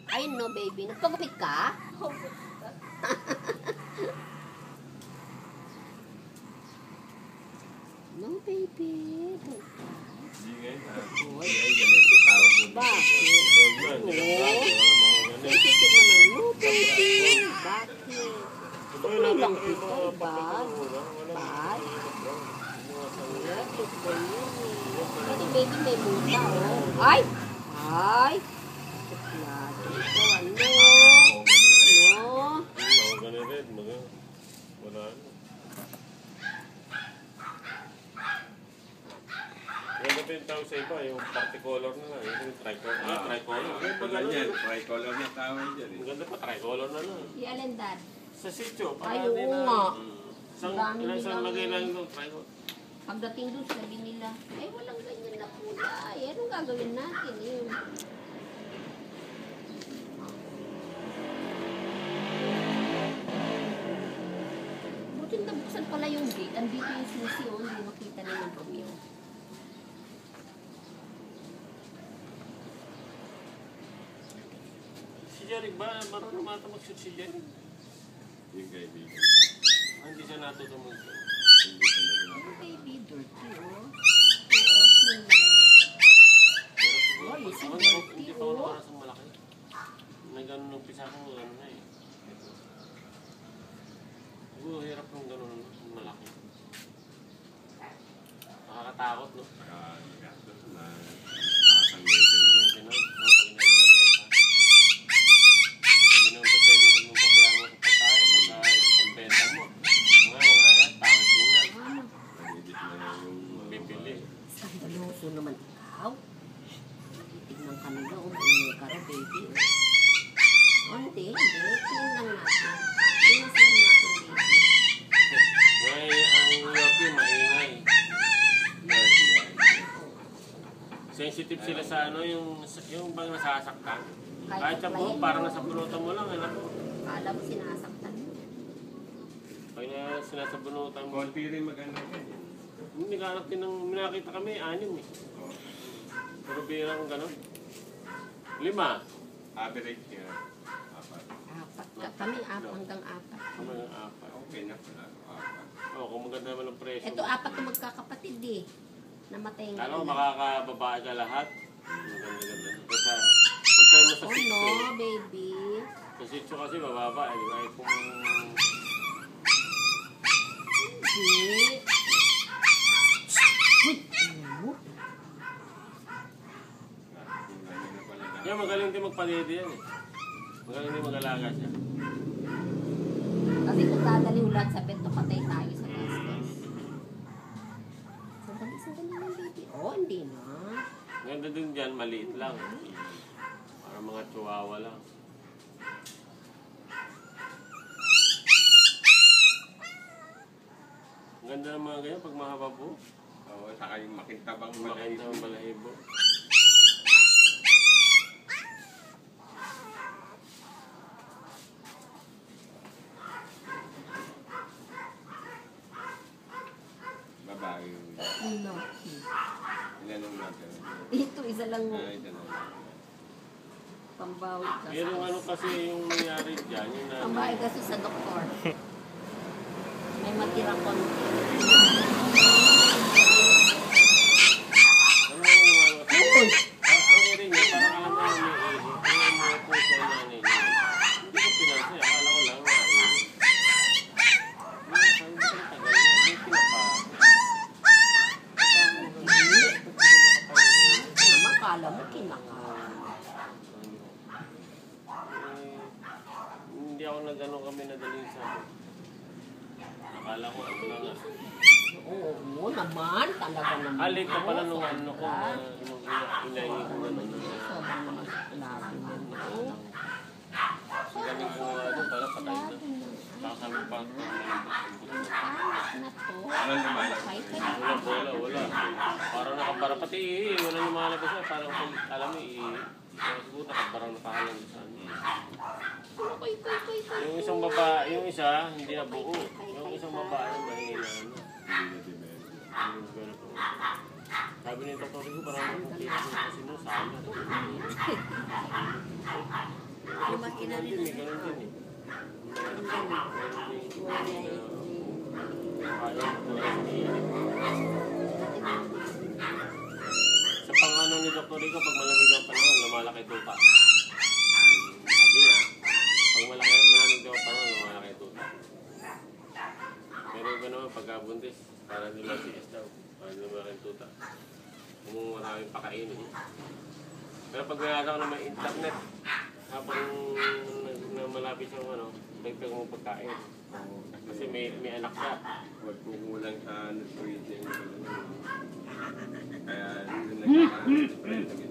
Ayun no, baby. Nagpagupit ka? No, baby. Bakit? Sensitive naman. No, baby. Bakit? Okay lang ito. Bad. Bad. Pati baby may buta, oh. Ay! Ay! Suplado ito, ano? Ano? Ganda pa yung tawag sa iba, yung particolor na lang, yung tricolor. Tricolor. Tricolor na tawag dyan. Ganda pa, tricolor na lang. Si Allen Dad. Sa sityo, Ay, oo nga. Ilang lagay lang yung tricolor. Pagdating doon, sabi nila, ay walang ganyan na kulay. Anong gagawin natin? Yun. Buti nabuksan pala yung gate. Andito yung susi, oh. Hindi makita na ng Romeo. Si Jeric ba? Marunong mata mag-shoot si Jeric? Yung kaibigan. Hindi siya natuto mag-shoot. Ano baby, dirty, oh. Okay lang. Oh, listen, dirty, Hindi pa ako oh. nakaras ng malaki. Nag-ano nung pisa ko, ano na eh. Siguro hirap nung gano'n ng malaki. Nakakatakot, no? Nakagastos na Maintenance, no? Pag inagalagyan pa. Hindi naman pa pwede kung pabayaan mo sa tayo pag-benta mo. Mga tangos yun na. nagigit na yung Bibili. Skandaloso naman ikaw. Titignan ka nila, umaingay ka rin, baby. Hindi. Tingnan lang natin. Tingnan lang natin, baby. Ang Yorkie, maingay. Sensitive sila sa ano, yung bang nasasaktan. Kahit sa buhok, parang nasa bunutan mo lang, anak ko. Alam mo, sinasaktan mo. Pag sinasabunutan mo, konti rin maganda yan. hindi ka anak din ng minakita kami, 6 eh. Pero birang gano'n. 5. Average niya. Apat. Kami hanggang 4. Kami ng 4. Okay na pala. Apat. Oo, kung maganda naman ang presyo. Ito 4 na magkakapatid eh. Namatay nga. Alam mo, makakababae ka lahat. Maganda-ganda. Kasi, pagkain mo sa Oh sitio. no, baby. Sa sitio kasi bababa, di ba? Kung Hindi. Uy! Ano? kaya magaling din magpadede yan eh. Magaling din mag-alaga siya. Kasi kung dadali ulat sa bento, patay tayo sa basket. Sandali lang, baby. Oh, hindi na. Ganda din dyan, maliit lang. Para mga chihuahua lang. Ang ganda ng mga ganyan pag mahaba po. Oo, saka yung makintabang Makita ng balahibo. babae. No. Ilanong natin. Ito, isa lang Ito na. pambawi ka. Yung ano kasi yung nangyari dyan, yung nanay. Pambawi kasi sa doktor. May matira konti. Ano yung naman? Uy! Ang iri niya, parang alam mo yung iiri. Yung mga po sa nanay niya. Hindi ko pinansin, akala ko lang na iiri. Hindi ko tagal na. Hindi pinapa. Naman, kala mo kinaka. Hindi ako nag-ano kami nadaling sa akala ko ano lang ah. Oo naman, talaga naman. Alit ka pala nung ano ko na inahin ko ano na. Sobrang labi mo. Galing ko ano pala patay na. Kakasama pa. Anak na to. Walang lumalabas. Wala. Parang nakabara pati wala lumalabas na. Parang alam mo siguro nakabara nakahalang sa ano. Koy. Yung isang babae, yung isa hindi na buo. Yung isang babae mahina ano. Hindi na develop. Sabi ni Dr. Rico, parang nakikita ko kasi no. Lumaki na rin Ganun din ano. eh. Ang galing. Wala Sa pangano ni Dr. Rico, pag malamig ang panahon, lumalaki tuta. Sabi niya, pag malamig daw ang panahon, lumalaki tuta. Pero iba naman pagkabuntis, para di matiis daw. Para di lumalaki tuta. Kung maraming pakainin. Pero pag mayroon ka na may internet, habang na malapit siyang ano, dagdag mong pagkain. Kasi may anak ka. Huwag kukulang sa nutrition. Kaya, nagkakaroon